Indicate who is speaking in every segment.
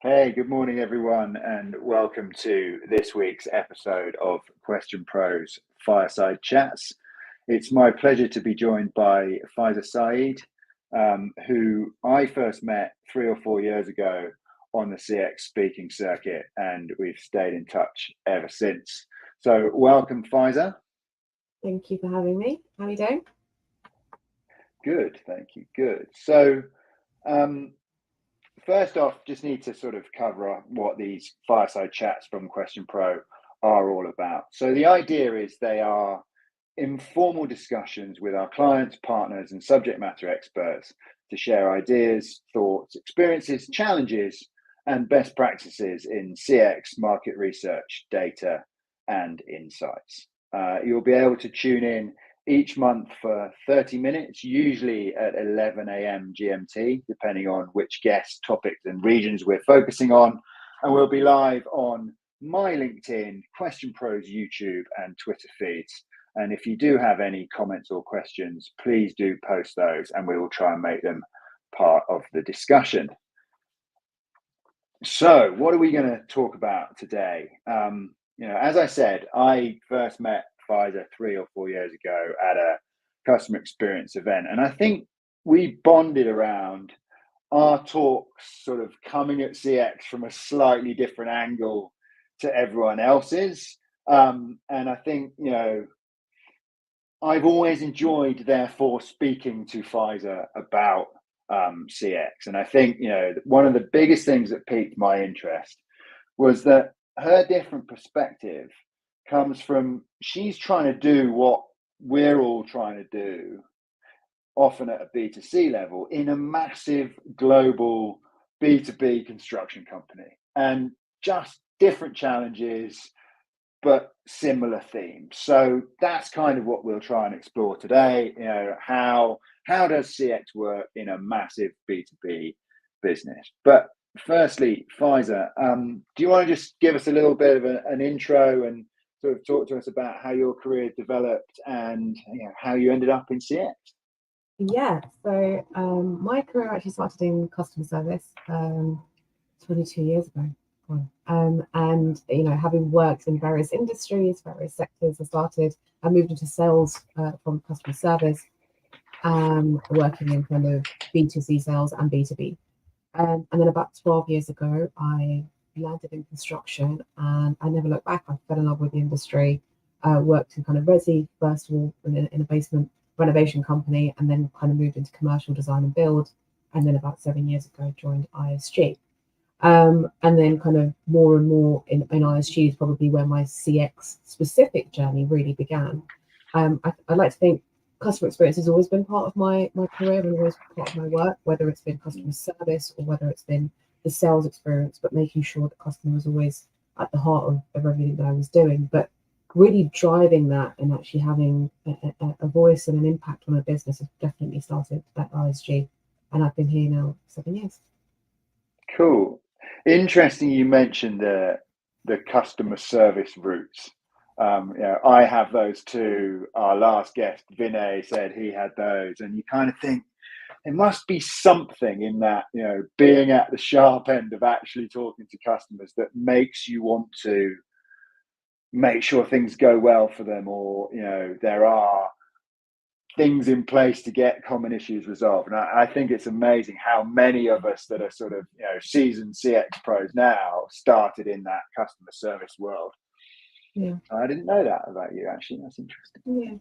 Speaker 1: Hey, good morning, everyone, and welcome to this week's episode of Question Pro's Fireside Chats. It's my pleasure to be joined by Faiza Syed, who I first met 3 or 4 years ago on the CX speaking circuit, and we've stayed in touch ever since. So, welcome, Faiza.
Speaker 2: Thank you for having me. How are you doing?
Speaker 1: Good, thank you. Good. So, um, first off, just need to sort of cover up what these fireside chats from Question Pro are all about. So the idea is they are informal discussions with our clients, partners, and subject matter experts to share ideas, thoughts, experiences, challenges, and best practices in CX, market research, data, and insights. You'll be able to tune in each month for 30 minutes, usually at 11 a.m. GMT, depending on which guest topics and regions we're focusing on. And we'll be live on my LinkedIn, Question Pro's YouTube and Twitter feeds. And if you do have any comments or questions, please do post those and we will try and make them part of the discussion. So what are we going to talk about today? As I said, I first met Faiza 3 or 4 years ago at a customer experience event. And I think we bonded around our talks sort of coming at CX from a slightly different angle to everyone else's. And I think, I've always enjoyed, therefore, speaking to Faiza about CX. And I think, one of the biggest things that piqued my interest was that her different perspective comes from she's trying to do what we're all trying to do, often at a B2C level, in a massive global B2B construction company. And just different challenges, but similar themes. So that's kind of what we'll try and explore today. How does CX work in a massive B2B business? But firstly, Faiza, do you want to just give us a little bit of an intro and sort of talk to us about how your career developed and how you ended up in CX?
Speaker 2: Yeah, so my career actually started in customer service 22 years ago. And having worked in various industries, various sectors, I moved into sales from customer service, working in kind of B2C sales and B2B. And then about 12 years ago, I landed in construction and I never looked back. I fell in love with the industry, worked in kind of resi, first of all, in a basement renovation company, and then kind of moved into commercial design and build. And then about 7 years ago, joined ISG. And then kind of more and more in ISG is probably where my CX specific journey really began. I'd like to think customer experience has always been part of my career and always part of my work, whether it's been customer service or whether it's been the sales experience, but making sure the customer was always at the heart of everything that I was doing. But really driving that and actually having a voice and an impact on a business has definitely started at ISG. And I've been here now 7 years.
Speaker 1: Cool. Interesting you mentioned the customer service roots. I have those too. Our last guest, Vinay, said he had those, and you kind of think there must be something in that, being at the sharp end of actually talking to customers that makes you want to make sure things go well for them, or there are things in place to get common issues resolved. And I think it's amazing how many of us that are sort of seasoned CX pros now started in that customer service world.
Speaker 2: Yeah,
Speaker 1: I didn't know that about you, actually. That's interesting.
Speaker 2: yeah.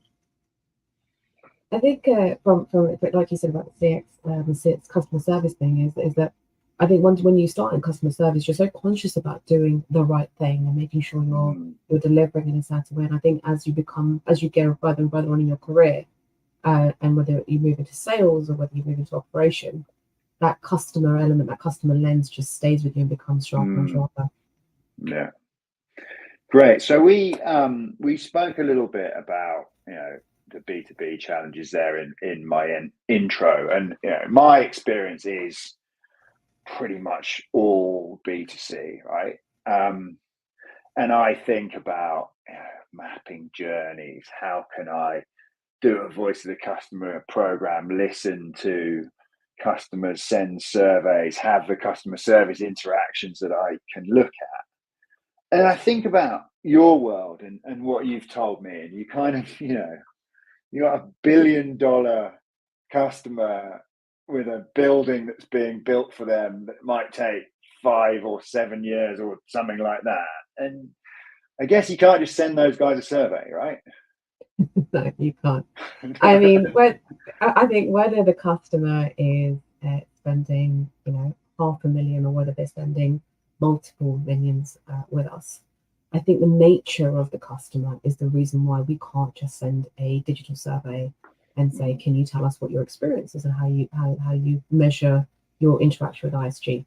Speaker 2: I think from like you said about the CX customer service thing is that I think when you start in customer service, you're so conscious about doing the right thing and making sure you're delivering in a certain way. And I think as you go further and further on in your career, and whether you move into sales or whether you move into operation, that customer element, that customer lens just stays with you and becomes sharper and sharper.
Speaker 1: Yeah. Great. So we spoke a little bit about the B2B challenges there in my intro, and my experience is pretty much all B2C, right? And I think about mapping journeys. How can I do a voice of the customer program, listen to customers send surveys, have the customer service interactions that I can look at. And I think about your world and what you've told me, and you kind of, you got $1 billion customer with a building that's being built for them that might take 5 or 7 years or something like that. And I guess you can't just send those guys a survey, right?
Speaker 2: No, you can't. I mean, I think whether the customer is spending, $500,000 or whether they're spending multiple millions with us, I think the nature of the customer is the reason why we can't just send a digital survey and say, can you tell us what your experience is and how you measure your interaction with ISG?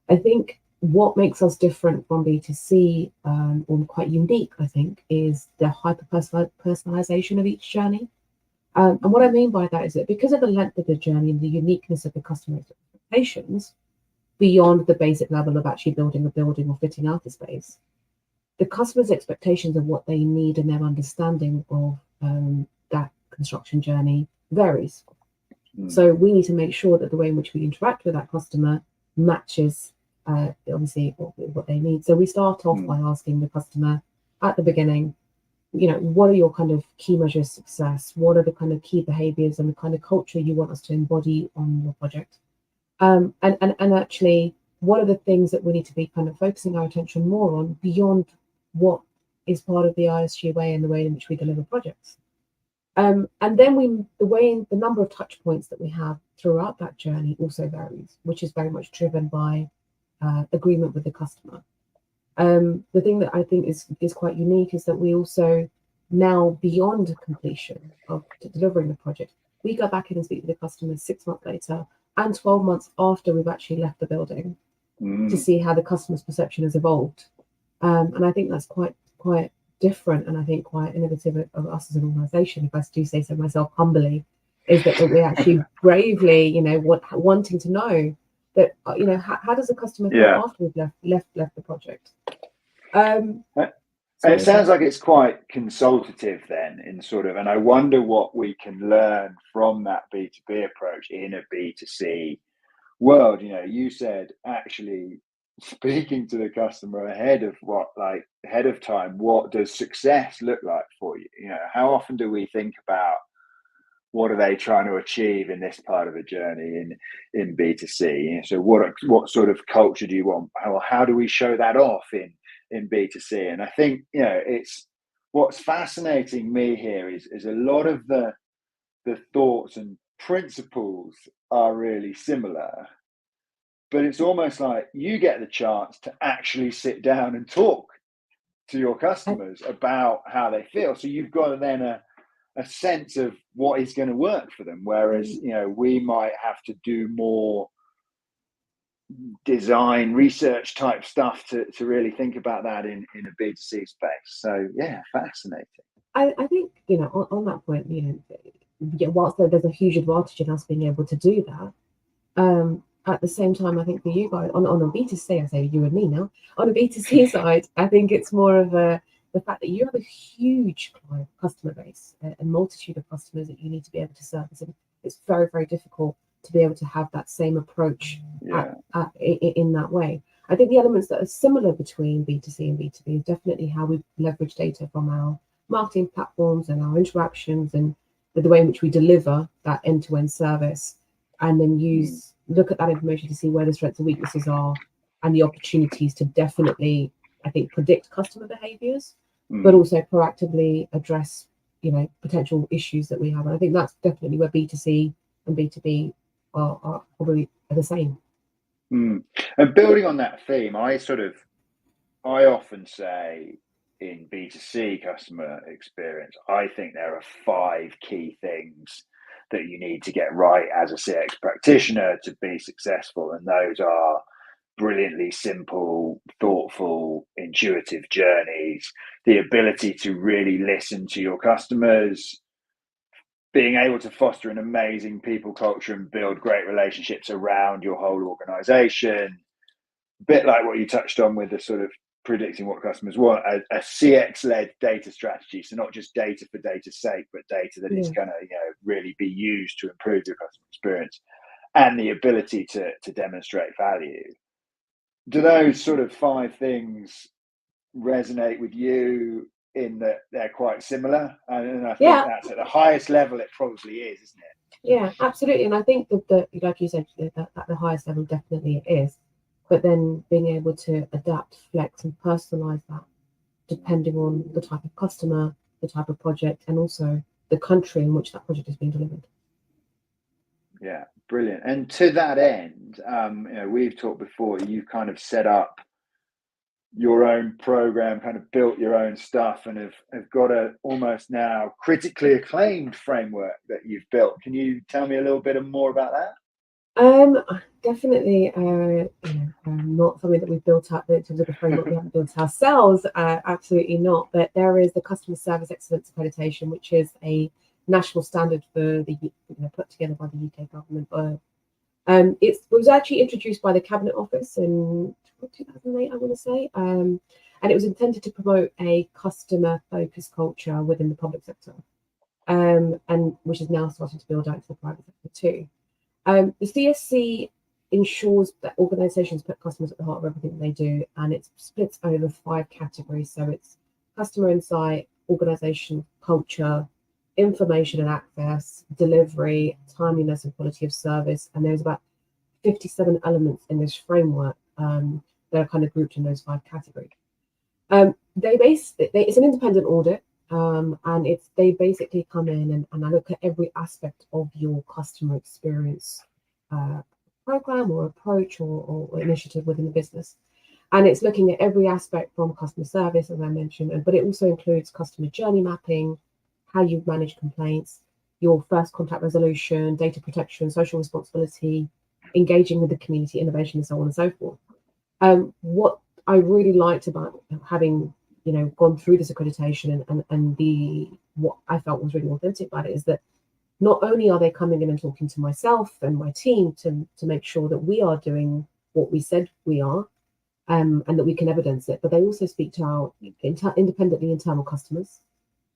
Speaker 2: I think what makes us different from B2C, or quite unique, I think, is the hyper-personalization of each journey. And what I mean by that is that because of the length of the journey and the uniqueness of the customer expectations, beyond the basic level of actually building a building or fitting out a space, the customer's expectations of what they need and their understanding of that construction journey varies. So we need to make sure that the way in which we interact with that customer matches obviously what they need. So we start off by asking the customer at the beginning, what are your kind of key measures of success? What are the kind of key behaviors and the kind of culture you want us to embody on your project? And actually, what are the things that we need to be kind of focusing our attention more on beyond what is part of the ISG way and the way in which we deliver projects? And then the number of touch points that we have throughout that journey also varies, which is very much driven by agreement with the customer. The thing that I think is quite unique is that we also now, beyond completion of delivering the project, we go back in and speak to the customer 6 months later and 12 months after we've actually left the building to see how the customer's perception has evolved. And I think that's quite different, and I think quite innovative of us as an organisation, if I do say so myself humbly, is that we're actually bravely, wanting to know that, how does the customer feel after we've left the project?
Speaker 1: It sounds like it's quite consultative then, and I wonder what we can learn from that B2B approach in a B2C world. You said actually speaking to the customer ahead of time, what does success look like for you? How often do we think about what are they trying to achieve in this part of the journey in B2C? So what sort of culture do you want? How do we show that off in B2C? And I think, it's what's fascinating me here is a lot of the thoughts and principles are really similar, but it's almost like you get the chance to actually sit down and talk to your customers about how they feel. So you've got then a sense of what is going to work for them. Whereas, we might have to do more design research type stuff to really think about that in a B2C space. So yeah, fascinating.
Speaker 2: I think, on that point, whilst there's a huge advantage in us being able to do that, at the same time, I think for you guys on a B2C, I say you and me now, on a B2C side, I think it's more of the fact that you have a huge customer base, a multitude of customers that you need to be able to service. And it's very, very difficult to be able to have that same approach in that way. I think the elements that are similar between B2C and B2B is definitely how we leverage data from our marketing platforms and our interactions and the way in which we deliver that end-to-end service, and then look at that information to see where the strengths and weaknesses are and the opportunities to definitely, I think, predict customer behaviors, but also proactively address, potential issues that we have. And I think that's definitely where B2C and B2B are probably the same.
Speaker 1: And building on that theme, I often say in B2C customer experience, I think there are 5 key things that you need to get right as a CX practitioner to be successful. And those are brilliantly simple, thoughtful, intuitive journeys, the ability to really listen to your customers, being able to foster an amazing people culture and build great relationships around your whole organization. A bit like what you touched on with the sort of predicting what customers want, a CX-led data strategy. So not just data for data's sake, but data that is going to really be used to improve your customer experience. and the ability to demonstrate value. Do those sort of 5 things resonate with you in that they're quite similar? And I think that's at the highest level it probably is, isn't it?
Speaker 2: Yeah, absolutely. And I think that like you said, that at the highest level definitely it is. But then being able to adapt, flex, and personalize that depending on the type of customer, the type of project, and also the country in which that project is being delivered.
Speaker 1: Yeah, brilliant. And to that end, we've talked before, you've kind of set up your own program, kind of built your own stuff, and have got a almost now critically acclaimed framework that you've built. Can you tell me a little bit more about that?
Speaker 2: Definitely, not something that we've built up in terms of the framework. We haven't built ourselves, absolutely not. But there is the Customer Service Excellence Accreditation, which is a national standard for the put together by the UK government. It was actually introduced by the Cabinet Office in 2008, I want to say, and it was intended to promote a customer-focused culture within the public sector, and which is now starting to build out to the private sector too. The CSC ensures that organisations put customers at the heart of everything they do, and it splits over 5 categories. So it's customer insight, organisation culture, information and access, delivery, timeliness and quality of service. And there's about 57 elements in this framework that are kind of grouped in those 5 categories. It's an independent audit. And they basically come in and I look at every aspect of your customer experience program or approach or initiative within the business. And it's looking at every aspect from customer service, as I mentioned, but it also includes customer journey mapping, how you manage complaints, your first contact resolution, data protection, social responsibility, engaging with the community, innovation, and so on and so forth. What I really liked about having gone through this accreditation and what I felt was really authentic about it is that not only are they coming in and talking to myself and my team to make sure that we are doing what we said we are, and that we can evidence it, but they also speak to our independently internal customers.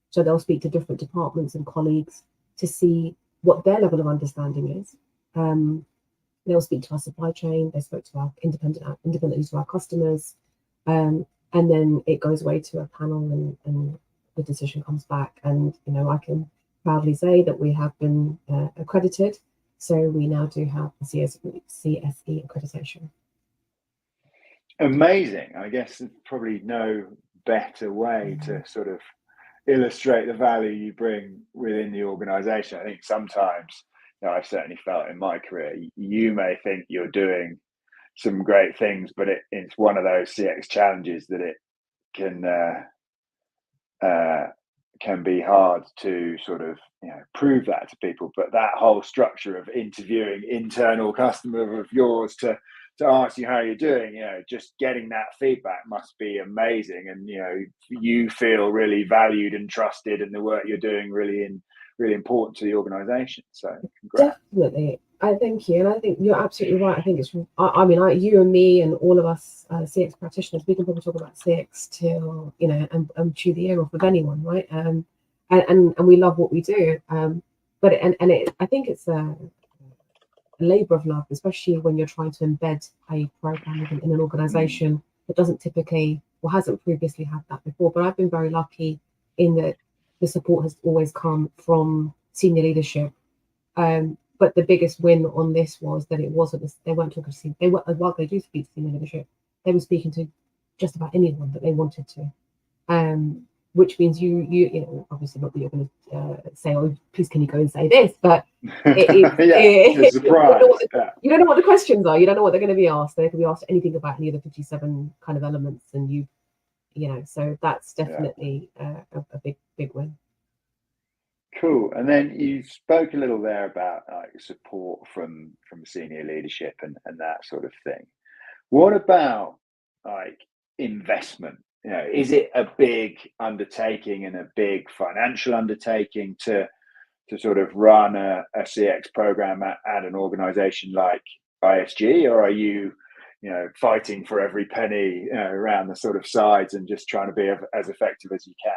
Speaker 2: So they'll speak to different departments and colleagues to see what their level of understanding is. They'll speak to our supply chain. They spoke to our independently to our customers. And then it goes away to a panel and the decision comes back. And, I can proudly say that we have been accredited. So we now do have the CSE accreditation.
Speaker 1: Amazing. I guess there's probably no better way to sort of illustrate the value you bring within the organization. I think sometimes, I've certainly felt in my career, you may think you're doing some great things, but it's one of those CX challenges that it can be hard to sort of prove that to people. But that whole structure of interviewing internal customer of yours to ask you how you're doing, just getting that feedback must be amazing, and you feel really valued and trusted, and the work you're doing really important to the organization. So congrats.
Speaker 2: Definitely. I thank you, and I think you're absolutely right. I think it's. You and me and all of us CX practitioners, we can probably talk about CX till and chew the ear off of anyone, right? And we love what we do. But I think it's a labor of love, especially when you're trying to embed a program in an organization that doesn't typically or hasn't previously had that before. But I've been very lucky in that the support has always come from senior leadership. But the biggest win on this was that it wasn't. They weren't talking to. While they do speak to senior leadership, they were speaking to just about anyone that they wanted to. Which means you obviously not that you're going to say, "Oh, please, can you go and say this?" But
Speaker 1: it's a surprise.
Speaker 2: You don't know what the questions are. You don't know what they're going to be asked. They could be asked anything about any of the 57 kind of elements, and so that's definitely a big win.
Speaker 1: Cool. And then you spoke a little there about support from senior leadership and that sort of thing. What about investment? Is it a big undertaking and a big financial undertaking to sort of run a CX program at an organization like ISG, or are you fighting for every penny around the sort of sides and just trying to be as effective as you can?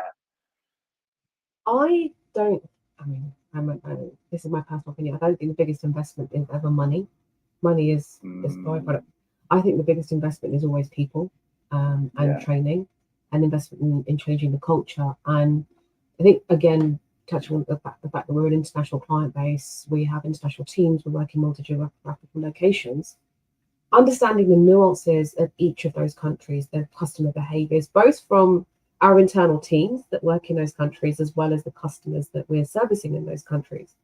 Speaker 2: this is my personal opinion, I don't think the biggest investment is ever money. Money is byproduct. I think the biggest investment is always people, and training, and investment in changing the culture. And I think, again, touching on the fact that we're an international client base, we have international teams, we're working multi-geographical locations. Understanding the nuances of each of those countries, their customer behaviors, both from our internal teams that work in those countries, as well as the customers that we're servicing in those countries.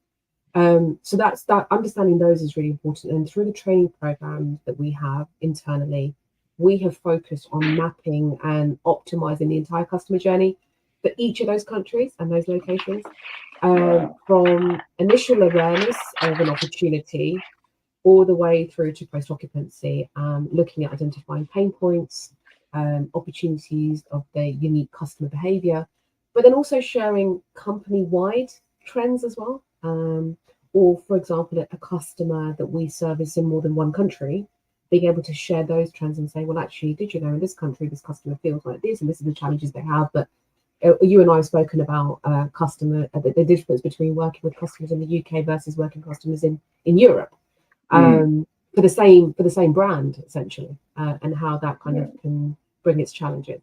Speaker 2: So that understanding those is really important. And through the training program that we have internally, we have focused on mapping and optimizing the entire customer journey for each of those countries and those locations, from initial awareness of an opportunity all the way through to post-occupancy, looking at identifying pain points, opportunities of the unique customer behavior, but then also sharing company-wide trends as well. Or, for example, a customer that we service in more than one country, being able to share those trends and say, well, actually, did you know in this country, this customer feels like this, and this is the challenges they have. But you and I have spoken about the difference between working with customers in the UK versus working customers in Europe, for the same brand, essentially, and how that kind of can bring its challenges.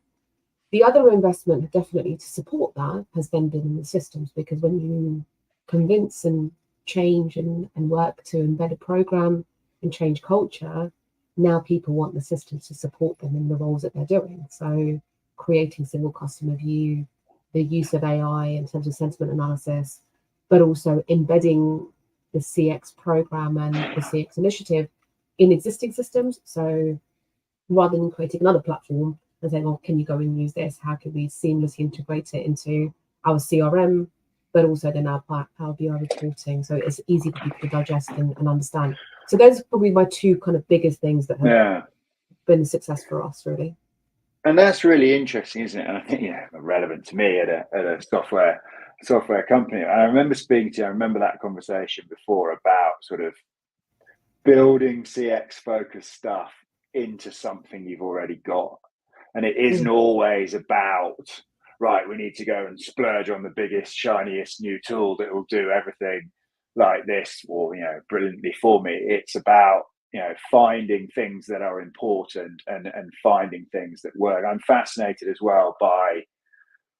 Speaker 2: The other investment, definitely to support that, has then been in the systems, because when you convince and change and work to embed a program and change culture, now people want the systems to support them in the roles that they're doing. So creating single customer view, the use of AI in terms of sentiment analysis, but also embedding the CX program and the CX initiative in existing systems. So rather than creating another platform and saying, oh, can you go and use this? How can we seamlessly integrate it into our CRM, but also then our Power BI reporting, so it's easy for people to digest and understand. So those are probably my two kind of biggest things that have been a success for us, really.
Speaker 1: And that's really interesting, isn't it? And I think, relevant to me at a software company. And I remember that conversation before about sort of building CX focused stuff into something you've already got. And it isn't always about, right, we need to go and splurge on the biggest, shiniest new tool that will do everything like this or, brilliantly for me. It's about, finding things that are important and finding things that work. I'm fascinated as well by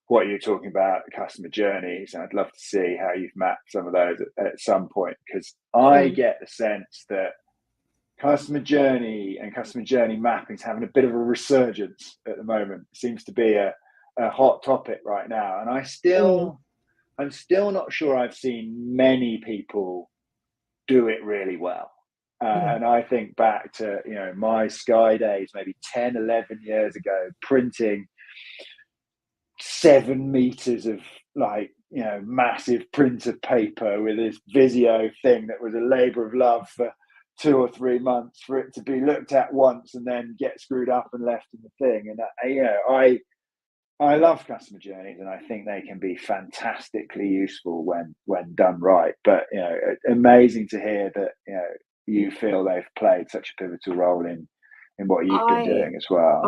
Speaker 1: what you're talking about, customer journeys. And I'd love to see how you've mapped some of those at some point, because I get the sense that customer journey and customer journey mapping is having a bit of a resurgence at the moment. It seems to be a hot topic right now. And I'm still not sure I've seen many people do it really well. And I think back to, my Sky days, maybe 10, 11 years ago, printing 7 meters of massive printer paper with this Visio thing that was a labor of love for 2 or 3 months for it to be looked at once and then get screwed up and left in the thing. And I love customer journeys, and I think they can be fantastically useful when done right. But amazing to hear that you feel they've played such a pivotal role in what you've been doing as well.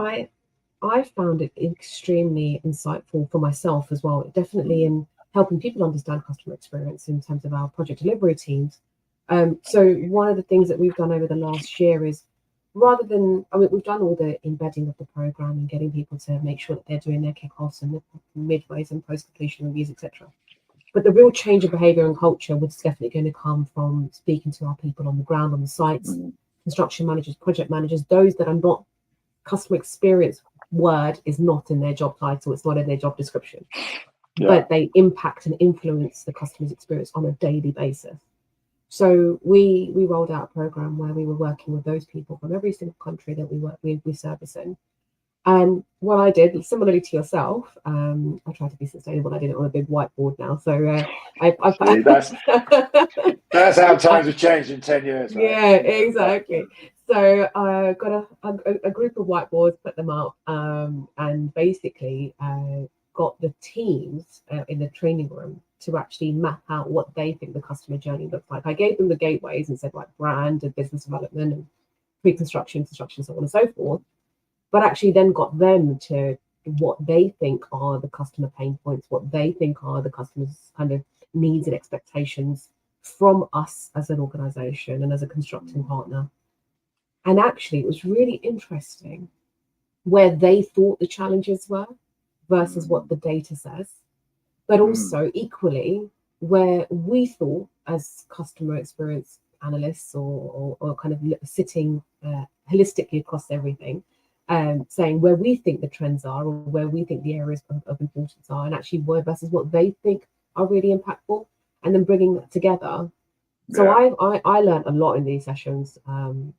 Speaker 2: I found it extremely insightful for myself as well, definitely in helping people understand customer experience in terms of our project delivery teams. So one of the things that we've done over the last year is, rather than, we've done all the embedding of the program and getting people to make sure that they're doing their kickoffs and the midways and post-completion reviews, etc. But the real change of behavior and culture was definitely going to come from speaking to our people on the ground, on the sites, construction managers, project managers, those that are not customer experience word is not in their job title, it's not in their job description, but they impact and influence the customer's experience on a daily basis. So we rolled out a program where we were working with those people from every single country that we service in. And what I did, similarly to yourself, I try to be sustainable. I did it on a big whiteboard now. So
Speaker 1: that's how times have changed in 10 years. Right?
Speaker 2: Yeah, exactly. So I got a group of whiteboards, put them up, and basically got the teams in the training room to actually map out what they think the customer journey looks like. I gave them the gateways and said, like, brand and business development and pre-construction, construction, so on and so forth. But actually then got them to what they think are the customer pain points, what they think are the customer's kind of needs and expectations from us as an organization and as a constructing partner. And actually, it was really interesting where they thought the challenges were versus what the data says, but also equally where we thought as customer experience analysts or kind of sitting holistically across everything, saying where we think the trends are or where we think the areas of importance are, and actually versus what they think are really impactful, and then bringing that together. So I learned a lot in these sessions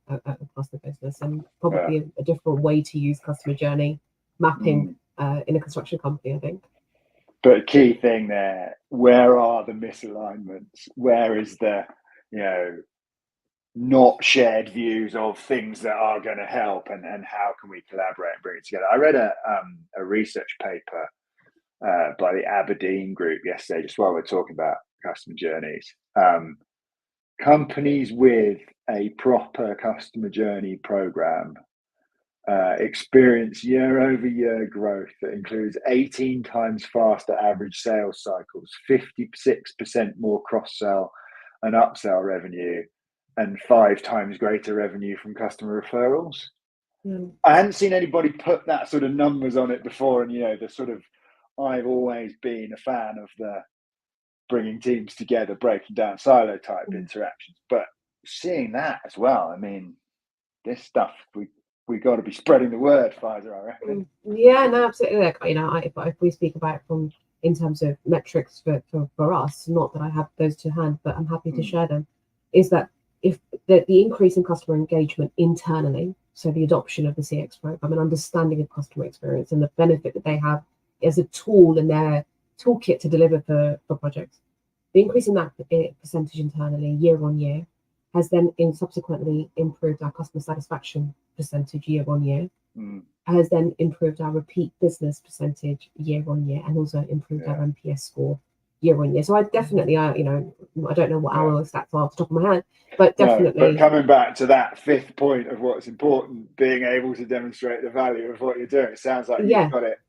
Speaker 2: across the business, and probably a different way to use customer journey mapping in a construction company, I think.
Speaker 1: But key thing there, where are the misalignments? Where is the, not shared views of things that are going to help, and how can we collaborate and bring it together? I read a research paper by the Aberdeen group yesterday, just while we're talking about customer journeys. Companies with a proper customer journey program experience year-over-year growth that includes 18 times faster average sales cycles, 56% more cross-sell and upsell revenue, and 5 times greater revenue from customer referrals. I hadn't seen anybody put that sort of numbers on it before, and the sort of, I've always been a fan of the bringing teams together, breaking down silo type interactions, but seeing that as well, I mean, this stuff we got to be spreading the word, Faiza, I reckon.
Speaker 2: Yeah, no, absolutely. Like, if we speak about from in terms of metrics for us, not that I have those to hand, but I'm happy to share them, is that if the increase in customer engagement internally, so the adoption of the CX program and understanding of customer experience and the benefit that they have as a tool in their toolkit to deliver for projects, the increase in that percentage internally year on year has then subsequently improved our customer satisfaction percentage year on year, has then improved our repeat business percentage year on year, and also improved our NPS score year on year. So I definitely, I don't know what our stats are off the top of my head, but definitely.
Speaker 1: No, but coming back to that fifth point of what's important, being able to demonstrate the value of what you're doing, it sounds like you've got it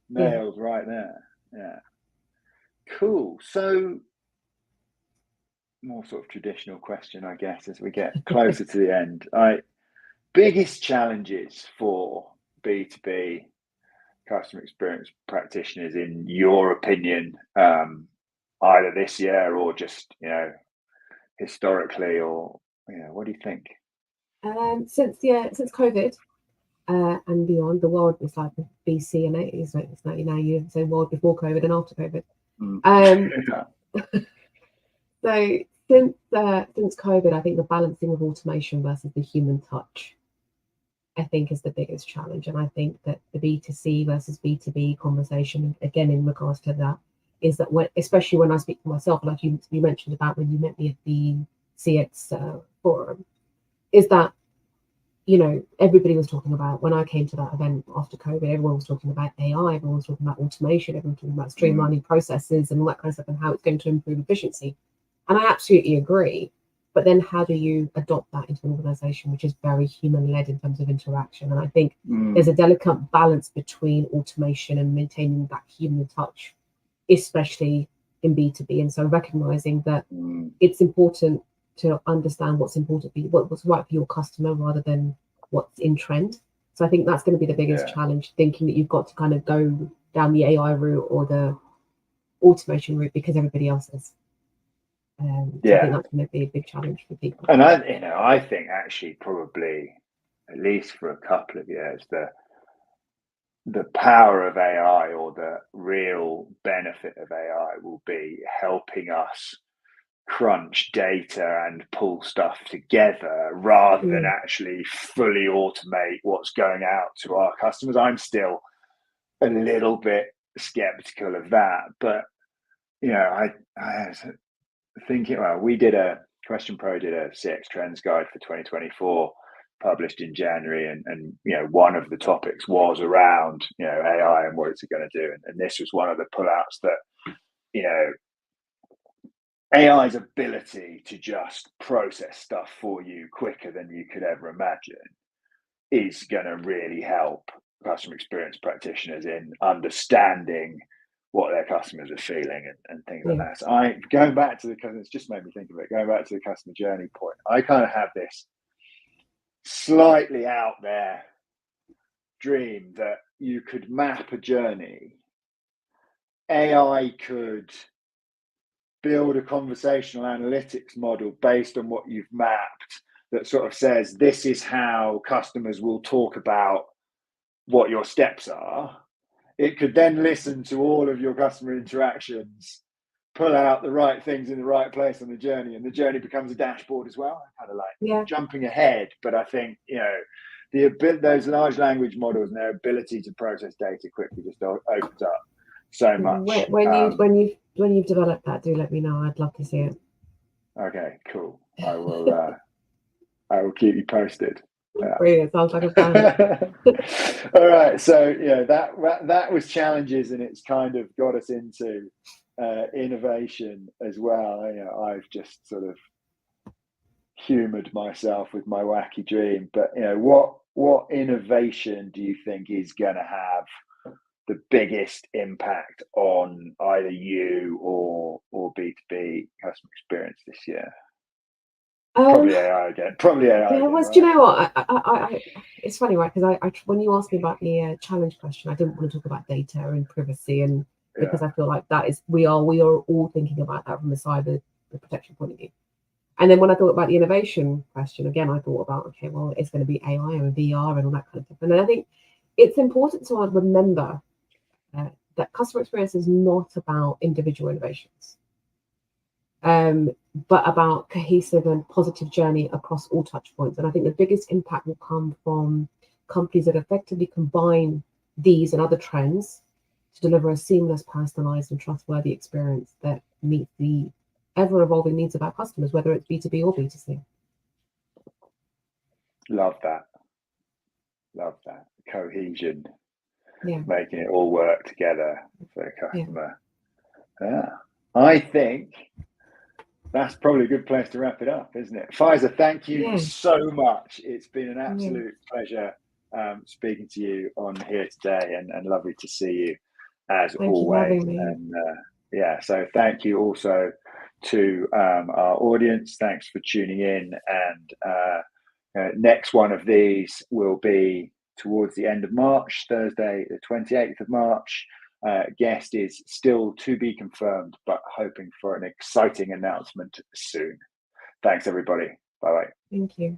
Speaker 1: nailed right there. Yeah. Cool. So more sort of traditional question, I guess, as we get closer to the end. Biggest challenges for B2B customer experience practitioners, in your opinion, either this year or just, historically, or, what do you think?
Speaker 2: Since COVID and beyond, the world is like BC and A. It's like you say world before COVID and after COVID. So since COVID, I think the balancing of automation versus the human touch, I think, is the biggest challenge. And I think that the B2C versus B2B conversation, again, in regards to that, is that especially when I speak for myself, like you mentioned about when you met me at the CX forum, is that, everybody was talking about, when I came to that event after COVID, everyone was talking about AI, everyone was talking about automation, everyone was talking about streamlining processes and all that kind of stuff, and how it's going to improve efficiency. And I absolutely agree. But then how do you adopt that into an organization which is very human-led in terms of interaction? And I think there's a delicate balance between automation and maintaining that human touch, especially in B2B. And so recognizing that it's important to understand what's important, what's right for your customer rather than what's in trend. So I think that's going to be the biggest challenge, thinking that you've got to kind of go down the AI route or the automation route because everybody else is. So I think that's going to be a big challenge for people.
Speaker 1: And I think actually probably, at least for a couple of years, the power of AI, or the real benefit of AI, will be helping us crunch data and pull stuff together rather than actually fully automate what's going out to our customers. I'm still a little bit skeptical of that, but I thinking, we did Question Pro did a CX trends guide for 2024, published in January, and one of the topics was around AI and what it's going to do, and this was one of the pullouts that AI's ability to just process stuff for you quicker than you could ever imagine is going to really help customer experience practitioners in understanding what their customers are feeling and things like
Speaker 2: Yeah.
Speaker 1: that. So going back to the customer, it's just made me think of it. Going back to the customer journey point, I kind of have this slightly out there dream that you could map a journey. AI could build a conversational analytics model based on what you've mapped that sort of says this is how customers will talk about what your steps are. It could then listen to all of your customer interactions, pull out the right things in the right place on the journey, and the journey becomes a dashboard as well. Kind of like jumping ahead, but I think those large language models and their ability to process data quickly just opens up so much.
Speaker 2: When you've developed that, do let me know. I'd love to see it.
Speaker 1: Okay, cool. I will keep you posted.
Speaker 2: Brilliant. Sounds like a plan.
Speaker 1: All right, so that was challenges, and it's kind of got us into innovation as well. I've just sort of humored myself with my wacky dream, but what innovation do you think is going to have the biggest impact on either you or B2B customer experience this year? Probably AI again. Probably AI.
Speaker 2: Yeah,
Speaker 1: again,
Speaker 2: do you know what? I it's funny, right? Because I when you asked me about the challenge question, I didn't want to talk about data and privacy, and because I feel like that is we are all thinking about that from the cyber protection point of view. And then when I thought about the innovation question, again, I thought about, okay, well, it's going to be AI and VR and all that kind of stuff. And then I think it's important to remember that customer experience is not about individual innovations, but about cohesive and positive journey across all touch points. And I think the biggest impact will come from companies that effectively combine these and other trends to deliver a seamless, personalized, and trustworthy experience that meets the ever-evolving needs of our customers, whether it's B2B or B2C.
Speaker 1: Love that. Cohesion. Making it all work together for a customer. Yeah. I think that's probably a good place to wrap it up, isn't it? Faiza, thank you so much. It's been an absolute pleasure speaking to you on here today, and lovely to see you as always. And so thank you also to our audience. Thanks for tuning in. And next one of these will be towards the end of March, Thursday, the 28th of March. Guest is still to be confirmed, but hoping for an exciting announcement soon. Thanks, everybody. Bye-bye.
Speaker 2: Thank you.